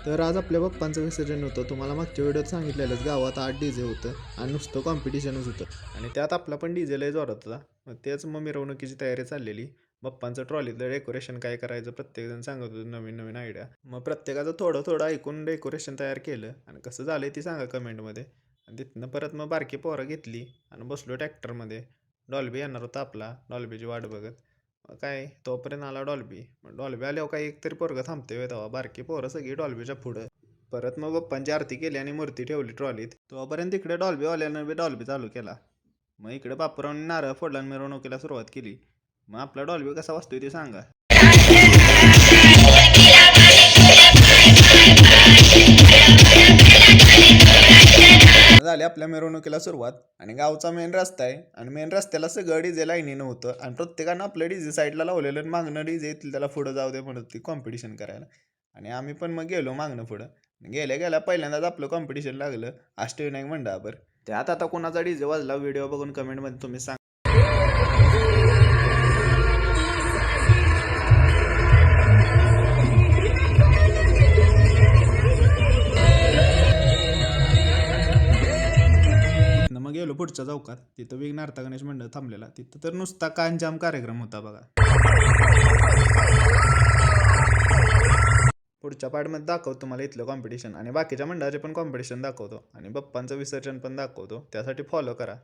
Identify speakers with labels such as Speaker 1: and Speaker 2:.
Speaker 1: तर आज आपल्या बाप्पांचं विसर्जन होतं. तुम्हाला मागच्या व्हिडिओत सांगितलेलंच गावात 8 डीजे होतं आणि नुसतं कॉम्पिटिशनच होतं आणि त्यात आपला पण डीजे लय जोरात होता. मग मिरवणुकीची तयारी चाललेली. बाप्पांचं ट्रॉलीतलं डेकोरेशन काय करायचं प्रत्येकजण सांगत होतं नवीन नवीन आयडिया. मग प्रत्येकाचं थोडं थोडं ऐकून डेकोरेशन तयार केलं आणि कसं झालंय ती सांगा कमेंटमध्ये. आणि तिथनं परत मग बारकी पोरं घेतली आणि बसलो ट्रॅक्टरमध्ये. डॉल्बी येणार होता आपला, डॉल्बीची वाट बघत. मग काय तोपर्यंत आला डॉल्बी. मग डॉल्बी आल्यावर काही एकतरी पोरगं थांबते होय तेव्हा. बारकी पोरं सगळी डॉल्बीच्या पुढं. परत मग बाप्पांची आरती केली आणि मूर्ती ठेवली ट्रॉलीत. तोपर्यंत इकडे डॉल्बीवाल्यानं बी डॉल्बी चालू केला. मग इकडे बापूरावांनी नारळ फोडला आणि मिरवणुकीला सुरुवात केली. मग आपला डॉल्बी कसा वाजतोय ते सांगा. झाली आपल्या मिरवणुकीला सुरुवात आणि गावचा मेन रस्ता आहे आणि मेन रस्त्याला सगळं डीजे लाईनीनं होतं आणि प्रत्येकानं आपलं डीजे साईडला लावलेलं आणि मागणं डीजे येतील त्याला पुढं जाऊ दे म्हणत ती कॉम्पिटिशन करायला. आणि आम्ही पण मग गेलो मागणं पुढं. गेल्या गेल्या पहिल्यांदाच आपलं कॉम्पिटिशन लागलं अष्टविनायक मंडळावर. त्यात आता कोणाचा डीजे वाजला व्हिडिओ बघून कमेंटमध्ये तुम्ही सांगा. मग गेलो पुढच्या चौकात. तिथं विघ्नार्थ गणेश मंडळ थांबलेला. तिथं तर नुसता कांजाम कार्यक्रम होता बघा. पुढच्या पार्टमध्ये दाखवतो तुम्हाला इथलं कॉम्पिटिशन आणि बाकीच्या मंडळाचे पण कॉम्पिटिशन दाखवतो आणि बाप्पांचं विसर्जन पण दाखवतो. त्यासाठी फॉलो करा.